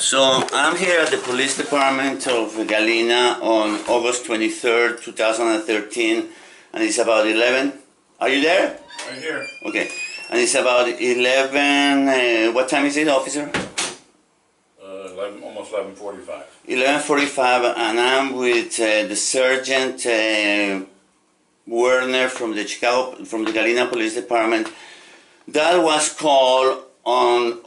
So I'm here at the police department of Galena on August 23rd, 2013, and it's about 11. Are you there? Right here. Okay. And it's about 11, what time is it, officer? 11, almost 11:45. 11:45, and I'm with the Sergeant Werner from the Galena Police Department. That was called on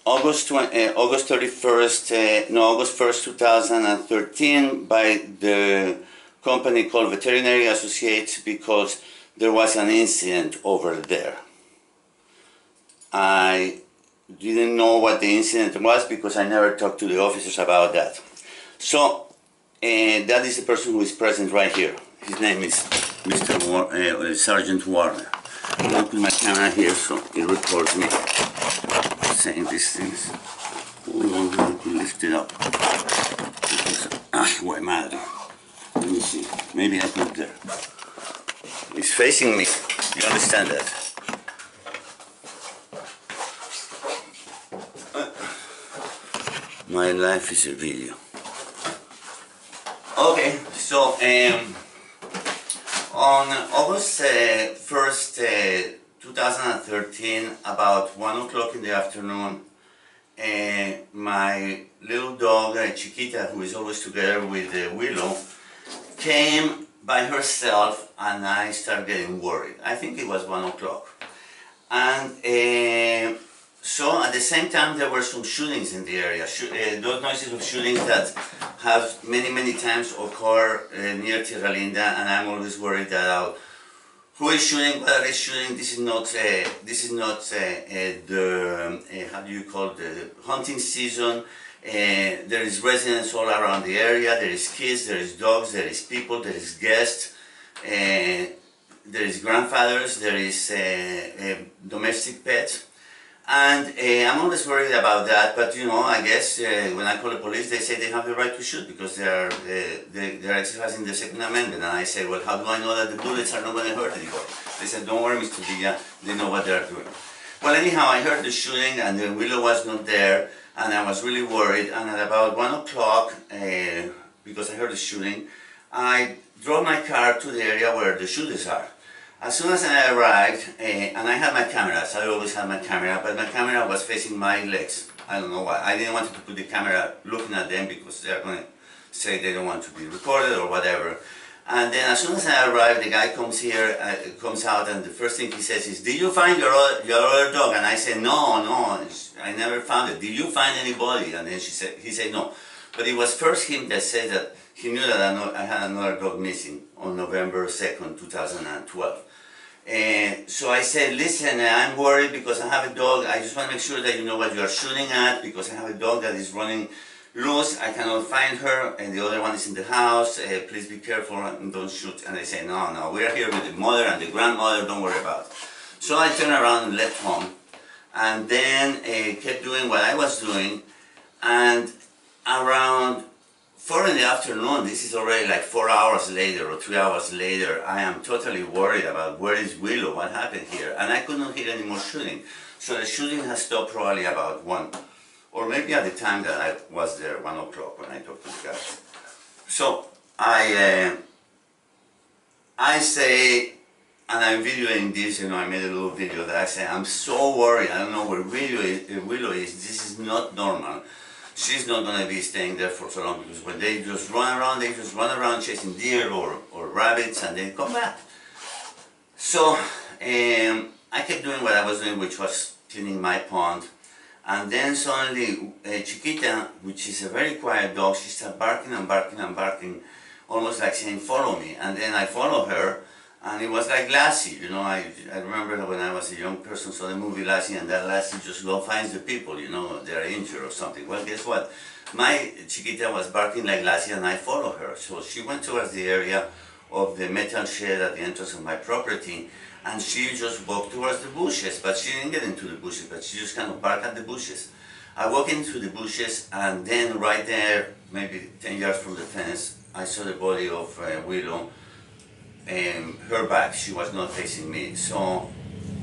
August 1st, 2013 by the company called Veterinary Associates because there was an incident over there. I didn't know what the incident was because I never talked to the officers about that. So that is the person who is present right here. His name is Sergeant Warner. I'm going to put my camera here so it records me saying these things. We're going to lift it up. Guay madre. Let me see. Maybe I put it there. It's facing me. You understand that? My life is a video. Okay, so on August 1st, 2013, about 1 o'clock in the afternoon, my little dog, Chiquita, who is always together with Willow, came by herself, and I started getting worried. I think it was 1 o'clock. And so at the same time there were some shootings in the area. Those noises of shootings that have many times occur near Tierra Linda, and I'm always worried that who is shooting, what are they shooting. This is not the how do you call it, the hunting season. There is residents all around the area. There is kids, there is dogs, there is people, there is guests, there is grandfathers, there is domestic pets. And I'm always worried about that, but you know, I guess when I call the police, they say they have the right to shoot because they're exercising the Second Amendment. And I say, well, how do I know that the bullets are not going to hurt anybody? They said, don't worry, Mr. Villa, they know what they're doing. Well, anyhow, I heard the shooting, and then Willow was not there, and I was really worried. And at about 1 o'clock, because I heard the shooting, I drove my car to the area where the shooters are. As soon as I arrived, and I had my camera, so I always had my camera, but my camera was facing my legs. I don't know why. I didn't want to put the camera looking at them because they're going to say they don't want to be recorded or whatever. And then as soon as I arrived, the guy comes out, and the first thing he says is, "Did you find your other dog?" And I said, no, I never found it. "Did you find anybody?" And then he said no. But it was first him that said that he knew that I had another dog missing on November 2nd, 2012. So I said, listen, I'm worried because I have a dog. I just want to make sure that you know what you are shooting at, because I have a dog that is running loose. I cannot find her, and the other one is in the house. Please be careful and don't shoot. And they say, no, we are here with the mother and the grandmother, don't worry about it. So I turned around and left home, and then kept doing what I was doing. And around 4 in the afternoon, this is already like 4 hours later or 3 hours later, I am totally worried about where is Willow, what happened here, and I could not hear any more shooting. So the shooting has stopped probably about 1, or maybe at the time that I was there, 1 o'clock when I talked to the guys. So I say, and I'm videoing this, you know, I made a little video that I say, I'm so worried, I don't know where Willow is, this is not normal. She's not going to be staying there for so long, because when they just run around chasing deer or rabbits, and they come back. So I kept doing what I was doing, which was cleaning my pond. And then suddenly Chiquita, which is a very quiet dog, she started barking and barking and barking, almost like saying, follow me. And then I follow her, and it was like Lassie, you know. I remember when I was a young person, saw the movie Lassie, and that Lassie just finds the people, you know, they're injured or something. Well, guess what? My Chiquita was barking like Lassie, and I followed her. So she went towards the area of the metal shed at the entrance of my property, and she just walked towards the bushes, but she didn't get into the bushes, but she just kind of barked at the bushes. I walked into the bushes, and then right there, maybe 10 yards from the fence, I saw the body of Willow. Her back, she was not facing me. So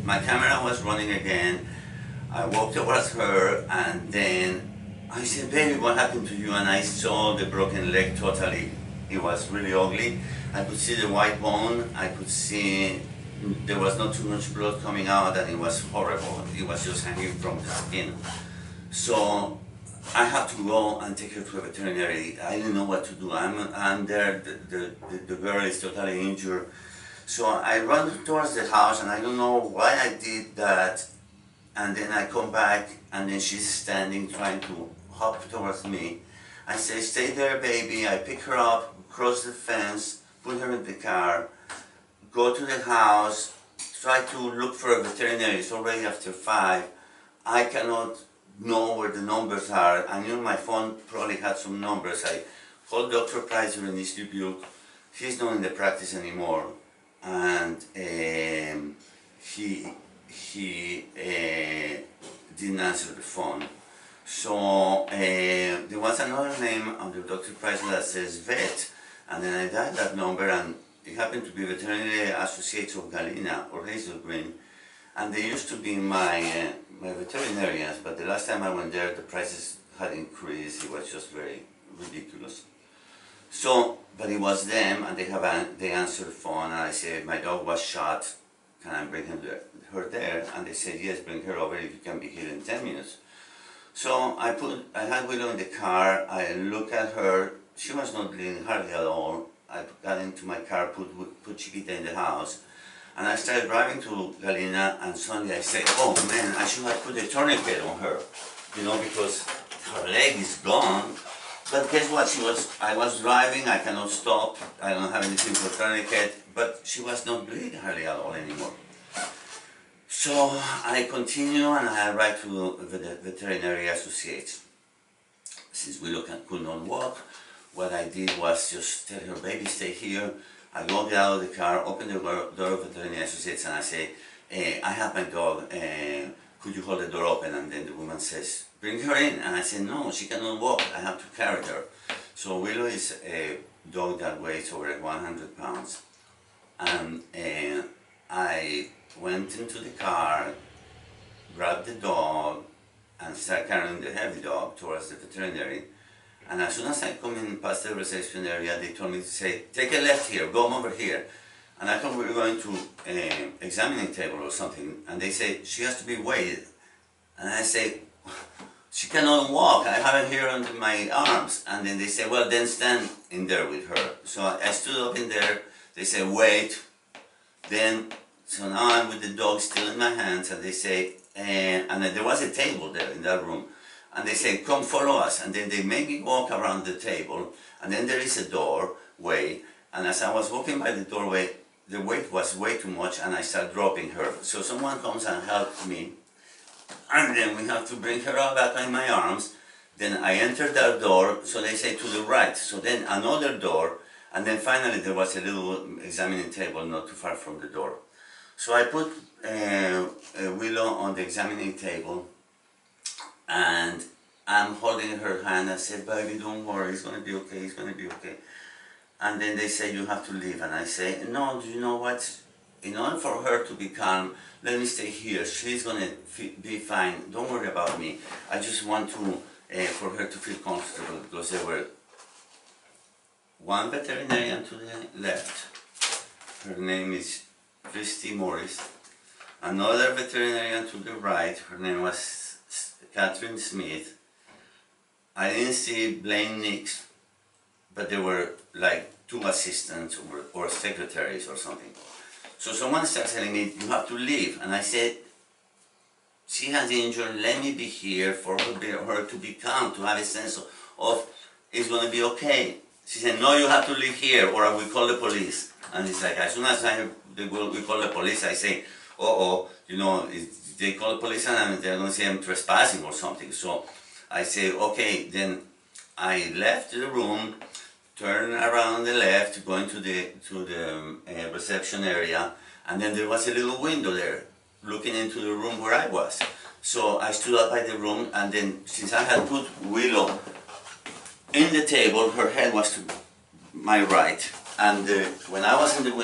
my camera was running again. I walked towards her, and then I said, baby, what happened to you? And I saw the broken leg totally. It was really ugly. I could see the white bone. I could see there was not too much blood coming out, and it was horrible. It was just hanging from the skin. So I had to go and take her to a veterinary. I didn't know what to do. I'm there, the girl is totally injured. So I run towards the house, and I don't know why I did that. And then I come back, and then she's standing trying to hop towards me. I say, stay there, baby. I pick her up, cross the fence, put her in the car, go to the house, try to look for a veterinary. It's already after 5. I cannot know where the numbers are. I knew my phone probably had some numbers. I called Dr. Pricer in East Dubuque. He's not in the practice anymore. And he didn't answer the phone. So there was another name under Dr. Pricer that says vet, and then I dialed that number, and it happened to be Veterinary Associates of Galena or Hazel, and they used to be my veterinarians, but the last time I went there, the prices had increased. It was just very ridiculous. So, but it was them, and they answered the phone, and I said, my dog was shot. Can I bring her there? And they said, yes, bring her over if you can be here in 10 minutes. So I had Willow in the car. I look at her. She was not bleeding hardly at all. I got into my car, put Chiquita in the house, and I started driving to Galena, and suddenly I said, oh man, I should have put a tourniquet on her, you know, because her leg is gone. But guess what, I was driving, I cannot stop, I don't have anything for tourniquet, but she was not bleeding hardly at all anymore. So I continue, and I write to the Veterinary Associates. Since Willow could not walk, what I did was just tell her, baby, stay here. I go get out of the car, open the door of Veterinary Associates, and I say, I have my dog, could you hold the door open? And then the woman says, bring her in. And I say, no, she cannot walk, I have to carry her. So Willow is a dog that weighs over 100 pounds. And I went into the car, grabbed the dog, and started carrying the heavy dog towards the veterinary. And as soon as I come in past the reception area, they told me to say, take a left here, go over here. And I thought we were going to an examining table or something, and they say, she has to be weighed. And I say, she cannot walk, I have her here under my arms. And then they say, well, then stand in there with her. So I stood up in there, they say, wait. So now I'm with the dog still in my hands, and they say, and there was a table there in that room. And they say, come follow us. And then they make me walk around the table, and then there is a doorway. And as I was walking by the doorway, the weight was way too much, and I started dropping her. So someone comes and helps me, and then we have to bring her out back in my arms. Then I entered that door, so they say to the right. So then another door, and then finally there was a little examining table not too far from the door. So I put Willow on the examining table, and I'm holding her hand. I said, baby, don't worry, it's going to be okay, it's going to be okay. And then they say, you have to leave. And I say, no, do you know what? In order for her to be calm, let me stay here. She's going to be fine. Don't worry about me. I just want to for her to feel comfortable, because there were one veterinarian to the left. Her name is Christy Morris. Another veterinarian to the right. Her name was Catherine Smith. I didn't see Blaine Nix, but there were like 2 assistants or secretaries or something. So someone started telling me, you have to leave. And I said, she has injured, let me be here for her to be calm, to have a sense of it's going to be okay. She said, no, you have to leave here or I will call the police. And it's like, as soon as we call the police, I say, you know, they call the police and they're going to say I'm trespassing or something. So I say, okay, then I left the room, turned around the left, going to the reception area, and then there was a little window there, looking into the room where I was. So I stood up by the room, and then since I had put Willow in the table, her head was to my right, and when I was in the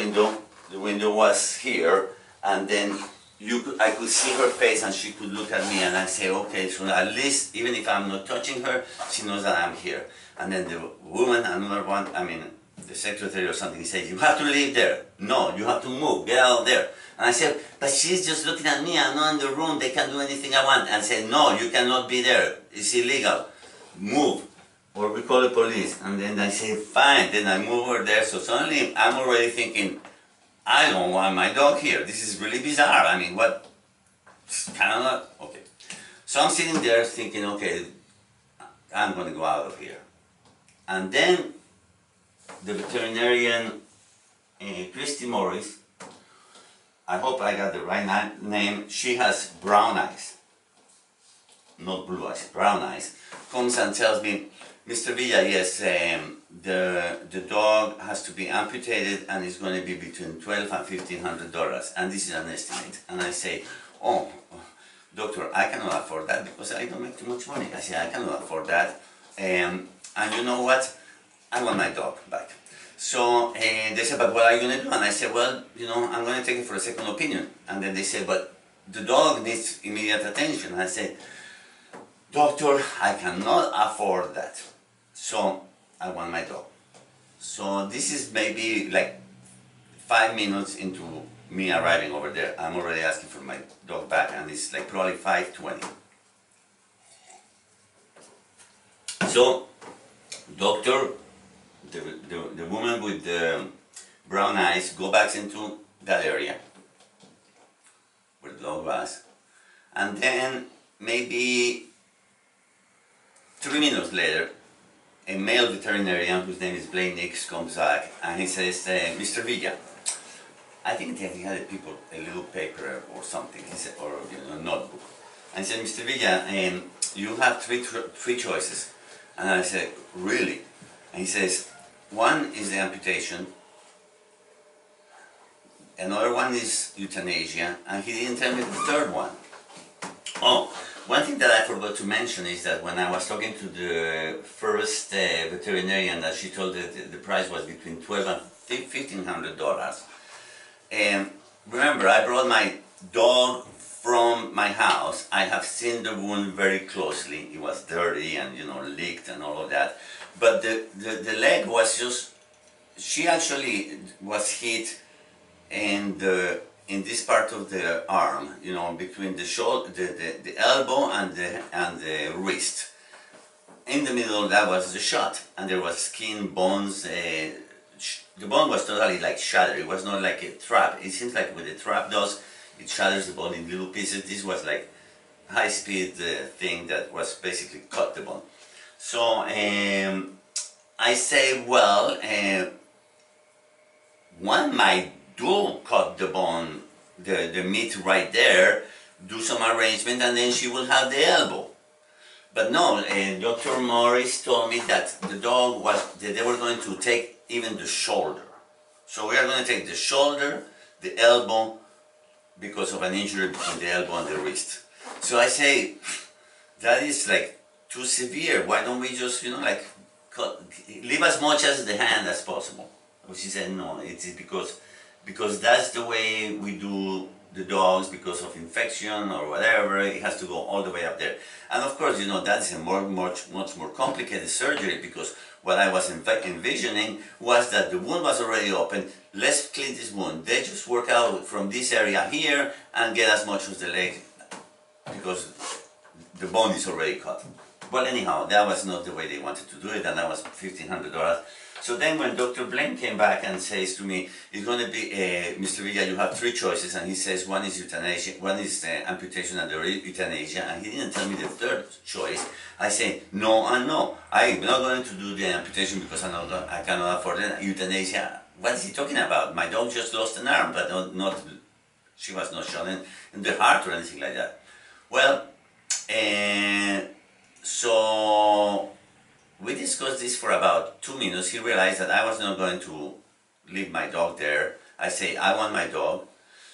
window was here, and then I could see her face and she could look at me and I say, okay, so at least, even if I'm not touching her, she knows that I'm here. And then the woman, another one, I mean, the secretary or something says, you have to leave there. No, you have to move, get out there. And I said, but she's just looking at me, I'm not in the room, they can do anything I want. And I said, no, you cannot be there, it's illegal. Move, or we call the police. And then I say, fine, then I move her there. So suddenly I'm already thinking, I don't want my dog here. This is really bizarre. I mean, what? Kind of not? Okay. So I'm sitting there thinking, okay, I'm going to go out of here. And then the veterinarian, Christy Morris, I hope I got the right name, she has brown eyes, not blue eyes, brown eyes, comes and tells me, Mr. Villa, yes, the dog has to be amputated and it's going to be between $1,200 and $1,500, and this is an estimate. And I say, oh, doctor, I cannot afford that because I don't make too much money. I say, I cannot afford that, and you know what, I want my dog back. So they said, but what are you going to do? And I said, well, you know, I'm going to take it for a second opinion. And then they said, but the dog needs immediate attention. And I said, doctor, I cannot afford that. So I want my dog. So this is maybe like 5 minutes into me arriving over there. I'm already asking for my dog back, and it's like probably 5:20. So, doctor, the woman with the brown eyes go back into that area where the dog was, and then maybe 3 minutes later, a male veterinarian whose name is Blaine Nix comes back and he says, Mr. Villa, I think that he had a little paper or something, he said, or a notebook. And he said, Mr. Villa, you have three choices. And I said, really? And he says, one is the amputation, another one is euthanasia, and he didn't tell me the third one. Oh, one thing that I forgot to mention is that when I was talking to the first veterinarian, that she told that the price was between $1,200 and $1,500. And remember, I brought my dog from my house. I have seen the wound very closely. It was dirty and, you know, leaked and all of that. But the leg was just, she actually was hit in this part of the arm, you know, between the shoulder, the elbow and the wrist. In the middle, that was the shot, and there was skin, bones. The bone was totally like shattered. It was not like a trap. It seems like what a trap does, it shatters the bone in little pieces. This was like high-speed thing that was basically cut the bone. So I say, well, one might do cut the bone, the meat right there, do some arrangement, and then she will have the elbow. But no, Dr. Morris told me that the dog that they were going to take even the shoulder. So we are going to take the shoulder, the elbow, because of an injury between the elbow and the wrist. So I say, that is like too severe. Why don't we just, you know, like leave as much as the hand as possible? She said, no, it's because that's the way we do the dogs, because of infection or whatever. It has to go all the way up there. And of course, you know, that's a much more complicated surgery, because what I was envisioning was that the wound was already open. Let's clean this wound. They just work out from this area here and get as much as the leg, because the bone is already cut. Well, anyhow, that was not the way they wanted to do it, and that was $1,500. So then when Dr. Blaine came back and says to me, it's going to be, Mr. Villa, you have three choices, and he says one is euthanasia, one is amputation and the euthanasia, and he didn't tell me the third choice. I say, no and no. I'm not going to do the amputation because I cannot afford it. Euthanasia, what is he talking about? My dog just lost an arm, but she was not shot in the heart or anything like that. Well, so we discussed this for about 2 minutes. He realized that I was not going to leave my dog there. I say, I want my dog.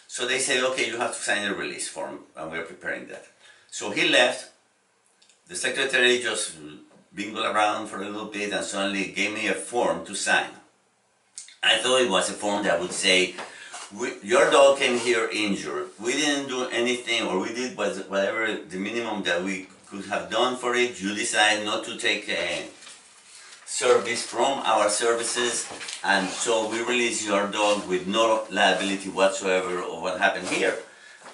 So they said, okay, you have to sign a release form, and we're preparing that. So he left. The secretary just bingled around for a little bit and suddenly gave me a form to sign. I thought it was a form that would say, your dog came here injured. We didn't do anything, or we did whatever the minimum that we could have done for it. You decided not to take a service from our services, and so we release your dog with no liability whatsoever of what happened here.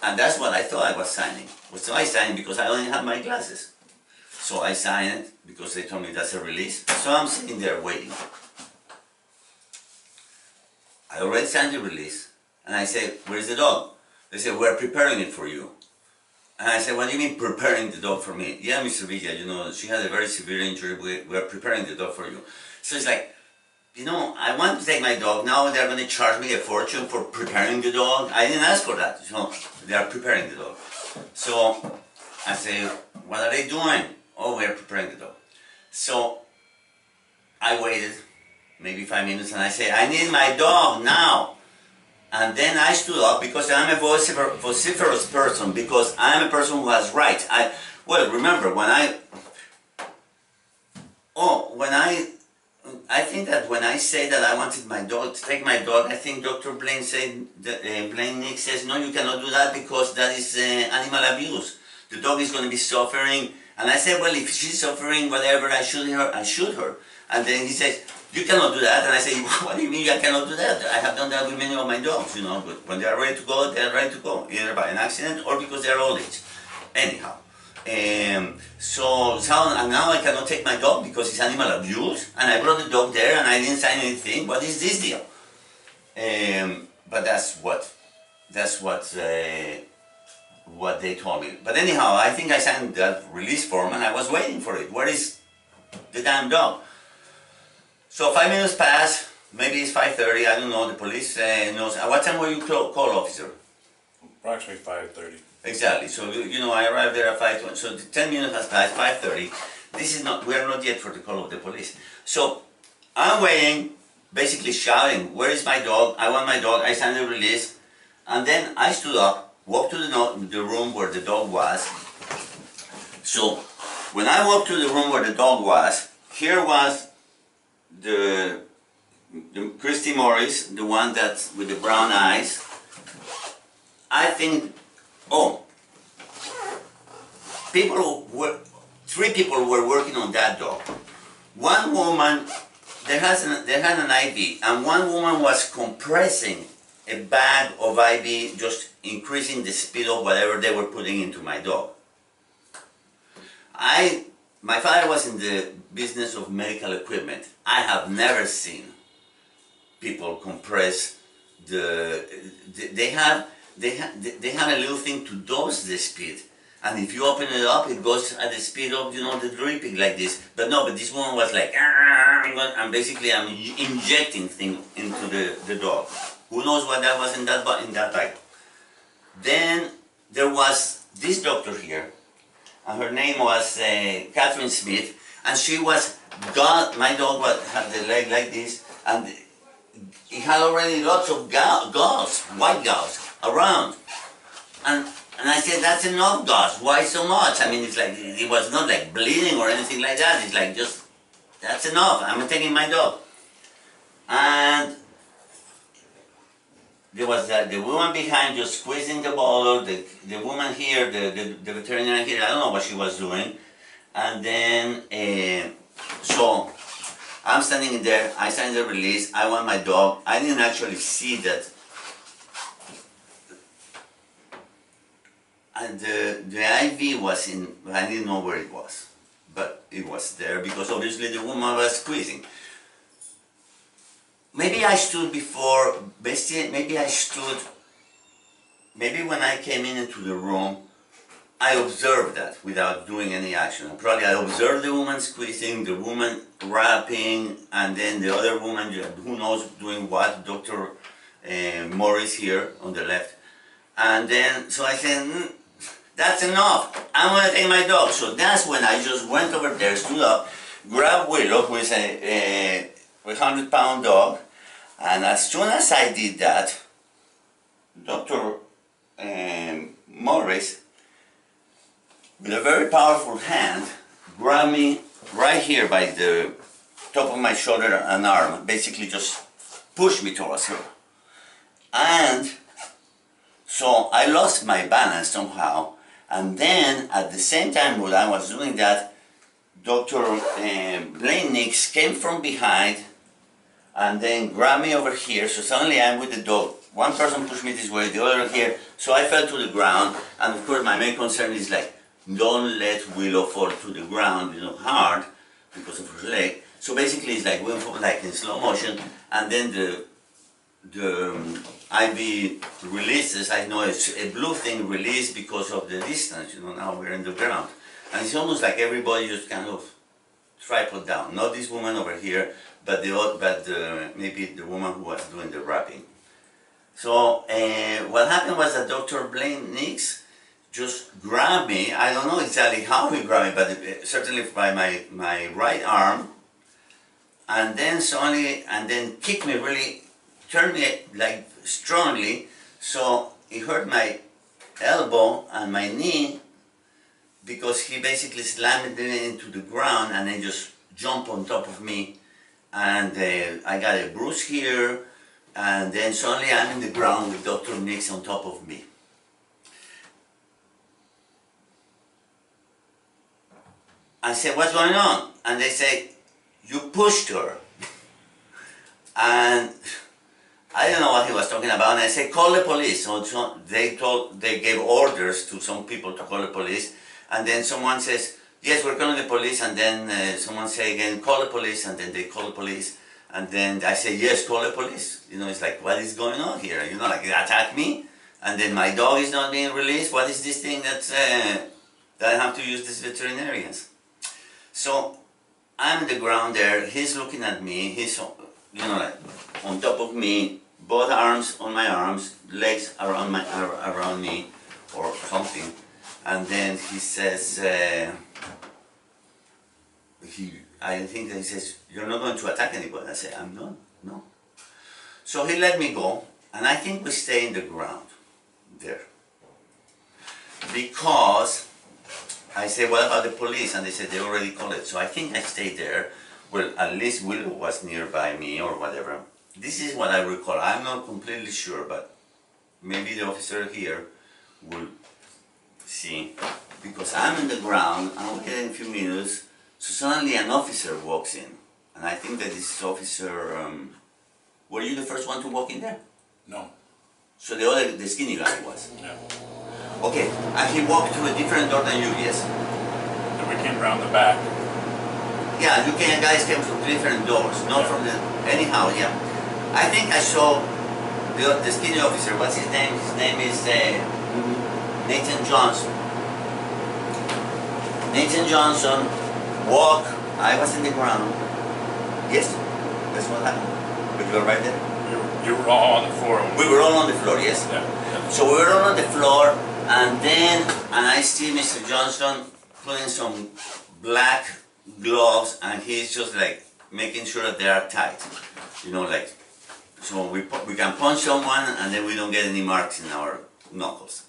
And that's what I thought I was signing. So I signed because I only had my glasses. So I signed it because they told me that's a release. So I'm sitting there waiting. I already signed the release. And I said, where's the dog? They said, we're preparing it for you. And I said, what do you mean preparing the dog for me? Yeah, Mr. Villa, you know, she had a very severe injury. We're preparing the dog for you. So it's like, you know, I want to take my dog. Now they're going to charge me a fortune for preparing the dog. I didn't ask for that. So they are preparing the dog. So I say, what are they doing? Oh, we're preparing the dog. So I waited maybe 5 minutes and I said, I need my dog now. And then I stood up because I'm a vociferous person, because I'm a person who has rights. Well, remember, I think that when I say that I wanted my dog, to take my dog, I think Dr. Blaine said, Blaine Nick says, no, you cannot do that because that is animal abuse. The dog is going to be suffering. And I said, well, if she's suffering, whatever, I shoot her. And then he says, you cannot do that. And I say, what do you mean I cannot do that? I have done that with many of my dogs, you know, but when they are ready to go, they are ready to go, either by an accident or because they are old age. Anyhow. So now I cannot take my dog because it's animal abuse, and I brought the dog there and I didn't sign anything. What is this deal? But that's what they told me. But anyhow, I think I signed that release form and I was waiting for it. Where is the damn dog? So 5 minutes passed, maybe it's 5:30, I don't know, the police knows. At what time were you call, officer? Approximately 5:30. Exactly, so you know, I arrived there at 5:20, so 10 minutes has passed, 5:30. We are not yet for the call of the police. So I'm waiting, basically shouting, where is my dog? I want my dog, I signed the release. And then I stood up, walked to the room where the dog was. So when I walked to the room where the dog was, here was the Christy Morris, the one that's with the brown eyes. I think, three people were working on that dog. One woman, they had an IV, and one woman was compressing a bag of IV, just increasing the speed of whatever they were putting into my dog. My father was in the business of medical equipment. I have never seen people compress they have a little thing to dose the speed, and if you open it up, it goes at the speed of, you know, the dripping like this. But this one was like, and basically I'm injecting things into the dog. Who knows what that was in that bag? Then there was this doctor here, and her name was Catherine Smith, and she was my dog had the leg like this, and he had already lots of gauze, white gauze, around. And I said, that's enough gauze, why so much? I mean, it's like, it was not like bleeding or anything like that, it's like just, that's enough, I'm taking my dog. And there was the woman behind just squeezing the bottle, the woman here, the veterinarian here, I don't know what she was doing. And then, so I'm standing there, I signed the release, I want my dog. I didn't actually see that. And the IV was I didn't know where it was, but it was there because obviously the woman was squeezing. Maybe I stood before, maybe when I came into the room, I observed that without doing any action. Probably I observed the woman squeezing, the woman rapping, and then the other woman, who knows doing what, Dr. Morris here on the left. And then, so I said, that's enough, I'm going to take my dog. So that's when I just went over there, stood up, grabbed Willow, who is a 100-pound dog, and as soon as I did that, Dr. Morris, with a very powerful hand, grabbed me right here by the top of my shoulder and arm, basically just pushed me towards her. And so I lost my balance somehow, and then at the same time while I was doing that, Dr. Blaine Nix came from behind and then grabbed me over here. So suddenly I'm with the dog. One person pushed me this way, the other here. So I fell to the ground, and of course my main concern is like, don't let Willow fall to the ground, you know, hard because of her leg. So basically it's like we went like in slow motion, and then the IV releases. I know it's a blue thing released because of the distance, you know, now we're in the ground. And it's almost like everybody just kind of tripod down. Not this woman over here, but maybe the woman who was doing the wrapping. So what happened was that Dr. Blaine Nix just grabbed me. I don't know exactly how he grabbed me, but certainly by my right arm, and then suddenly, and then kicked me really, turned me like strongly, so it hurt my elbow and my knee, because he basically slammed me into the ground and then just jumped on top of me, and I got a bruise here, and then suddenly I'm in the ground with Dr. Nix on top of me. I said, what's going on? And they say, you pushed her. And I don't know what he was talking about, and I said, call the police. So they gave orders to some people to call the police, and then someone says, yes, we're calling the police, and then someone say again, call the police, and then they call the police, and then I say, yes, call the police. You know, it's like, what is going on here? You know, like, they attack me, and then my dog is not being released. What is this thing that I have to use these veterinarians? So I'm in the ground there, he's looking at me, he's, you know, like on top of me, both arms on my arms, legs around me or something, and then he says, I think that he says, you're not going to attack anybody. I say, I'm not, no. So he let me go, and I think we stay in the ground there, because I said, what about the police? And they said, they already called it. So I think I stayed there. Well, at least Willow was nearby me or whatever. This is what I recall. I'm not completely sure, but maybe the officer here will see. Because I'm in the ground, I'll get in a few minutes. So suddenly an officer walks in. And I think that this officer, were you the first one to walk in there? No. So the skinny guy was? Yeah. Okay, and he walked through a different door than you, yes? Then we came around the back. Yeah, you guys came from different doors, not from the... Anyhow, yeah. I think I saw the skinny officer. What's his name? His name is Nathan Johnson. Nathan Johnson walk. I was in the ground. Yes, that's what happened. But you were right there. You were all on the floor. We were all on the floor, yes. Yeah. Yeah. So we were all on the floor, and I see Mr. Johnson putting some black gloves, and he's just like making sure that they are tight. You know, like, so we can punch someone and then we don't get any marks in our knuckles.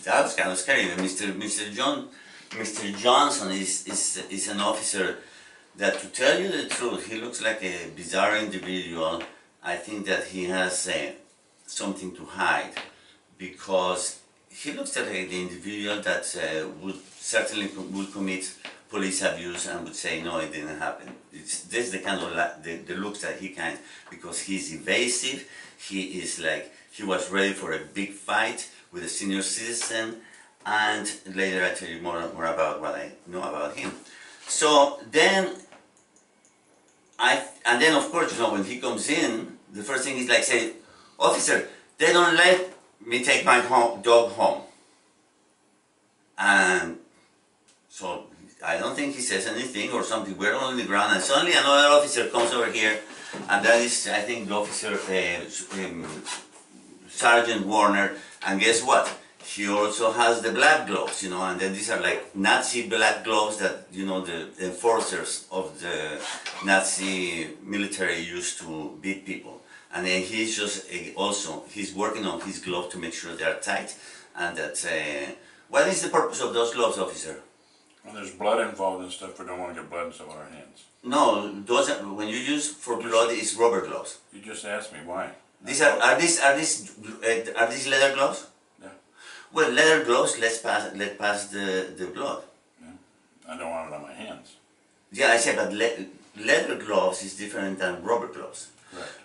That was kind of scary. Mr. Johnson is an officer that, to tell you the truth, he looks like a bizarre individual. I think that he has something to hide, because he looks like the individual that would certainly commit police abuse and would say, no, it didn't happen. This is the kind of the looks that he can, because he's evasive. He is like, he was ready for a big fight with a senior citizen, and later I tell you more about what I know about him. So then, and then of course, you know, when he comes in, the first thing is like, say, officer, they don't let me take my dog home. And so I don't think he says anything or something. We're all on the ground, and suddenly another officer comes over here, and that is, I think, the officer, Sergeant Warner. And guess what? He also has the black gloves, you know, and then these are like Nazi black gloves that, you know, the enforcers of the Nazi military used to beat people. And then he's just also, he's working on his glove to make sure they're tight. And that, what is the purpose of those gloves, officer? Well, there's blood involved and stuff. We don't want to get blood in some of our hands. No, those are, when you use for blood, it's rubber gloves. You just asked me why. These are these leather gloves? Yeah. Well, leather gloves let pass the blood. Yeah. I don't want it on my hands. Yeah, I said, but leather gloves is different than rubber gloves.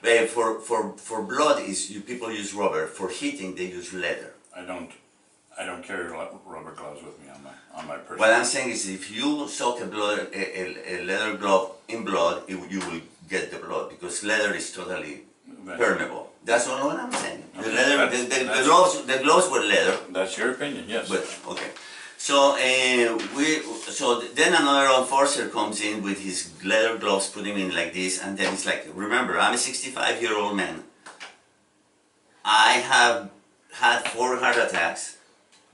Correct. For blood people use rubber. For heating they use leather. I don't carry rubber gloves with me on my person. What I'm saying is, if you soak a leather glove in blood, you will get the blood because leather is totally permeable. That's all what I'm saying. The leather, the gloves were leather. That's your opinion, yes. But okay. So then another enforcer comes in with his leather gloves, put him in like this, and then it's like, remember, I'm a 65-year-old man. I have had 4 heart attacks.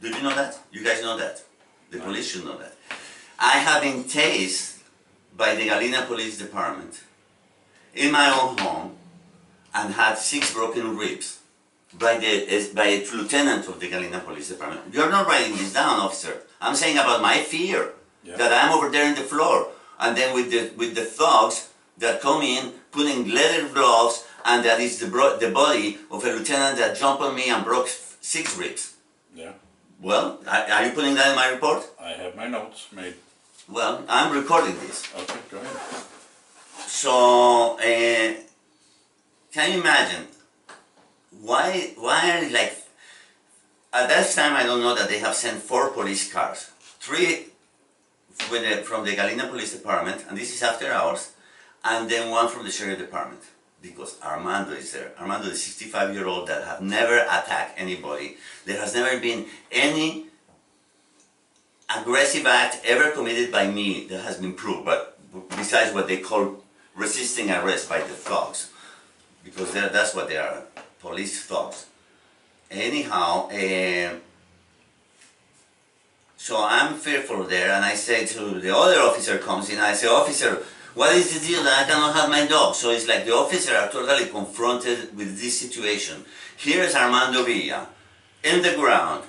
Did you know that? You guys know that? The police should know that. I have been tased by the Galena Police Department in my own home and had 6 broken ribs by a lieutenant of the Galena Police Department. You're not writing this down, officer. I'm saying about my fear, that I'm over there in the floor, and then with the thugs that come in, putting leather gloves, and that is the body of a lieutenant that jumped on me and broke 6 ribs. Yeah. Well, are you putting that in my report? I have my notes made. Well, I'm recording this. Okay, go ahead. So, can you imagine? Why are like, at that time I don't know that they have sent 4 police cars. 3 from the Galena Police Department, and this is after hours, and then 1 from the Sheriff Department. Because Armando is there. Armando is a 65-year-old that have never attacked anybody. There has never been any aggressive act ever committed by me that has been proved, but besides what they call resisting arrest by the thugs. Because that's what they are, police thugs. Anyhow, so I'm fearful there, and I say to the other officer comes in, I say, officer, what is the deal that I cannot have my dog? So it's like the officer are totally confronted with this situation. Here's Armando Villa, in the ground.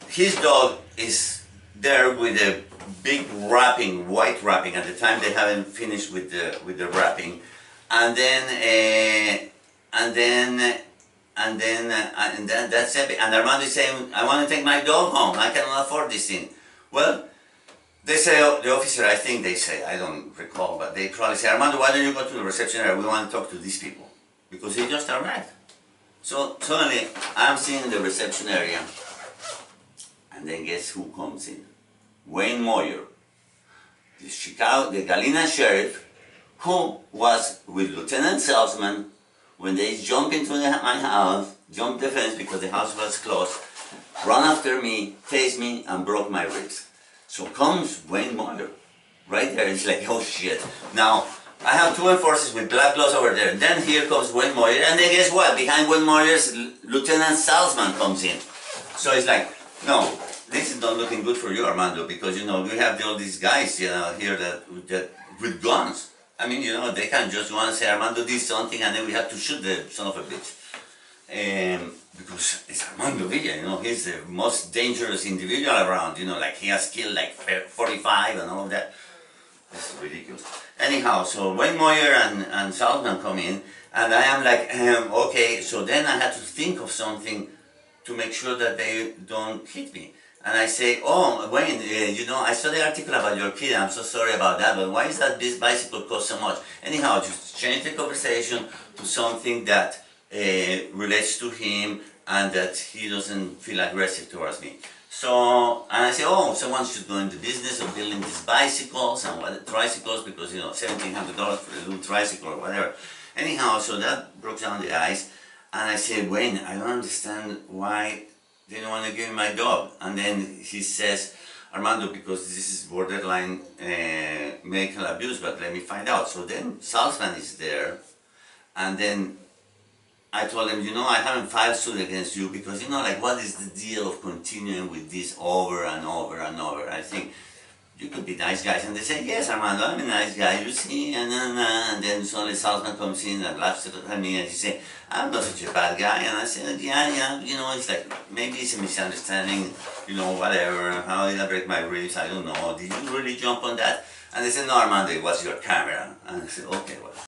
His dog is there with a big wrapping, white wrapping. At the time they haven't finished with the wrapping. And then that's it. And Armando is saying, I want to take my dog home. I cannot afford this thing. Well, they say, the officer, I think they say, I don't recall, but they probably say, Armando, why don't you go to the reception area? We want to talk to these people. Because they just arrived. So suddenly, I'm seeing the reception area, and then guess who comes in? Wayne Moyer, the Galena sheriff, who was with Lieutenant Salzman when they jumped into my house, jumped the fence because the house was closed, ran after me, tased me, and broke my ribs. So comes Wayne Moyer, right there. It's like, oh shit. Now, I have 2 enforcers with black gloves over there. Then here comes Wayne Moyer, and then guess what? Behind Wayne Moyer's, Lieutenant Salzman comes in. So it's like, no, this is not looking good for you, Armando, because, you know, we have all these guys, you know, here that with guns. I mean, you know, they can't just want to say, Armando did something, and then we have to shoot the son of a bitch. Because it's Armando Villa, you know, he's the most dangerous individual around, you know, like he has killed like 45 and all of that. It's ridiculous. Anyhow, so Wayne Moyer and Salzman come in, and I am like, okay, so then I had to think of something to make sure that they don't hit me. And I say, oh, Wayne, you know, I saw the article about your kid, I'm so sorry about that, but why is that this bicycle cost so much? Anyhow, just change the conversation to something that relates to him and that he doesn't feel aggressive towards me. So, and I say, oh, someone should go into business of building these bicycles and tricycles because, you know, $1,700 for a little tricycle or whatever. Anyhow, so that broke down the ice. And I said, Wayne, I don't understand why they don't want to give me my dog. And then he says, Armando, because this is borderline medical abuse, but let me find out. So then Salzman is there, and then I told him, you know, I haven't filed suit against you because, you know, like, what is the deal of continuing with this over and over and over? I think you could be nice guys. And they say, yes, Armando, I'm a nice guy, you see, and then suddenly Salzman comes in and laughs at me and he says, I'm not such a bad guy. And I said, yeah, you know, it's like, maybe it's a misunderstanding, you know, whatever, how did I break my ribs, I don't know, did you really jump on that? And they said, no, Armando, it was your camera. And I said, okay, well.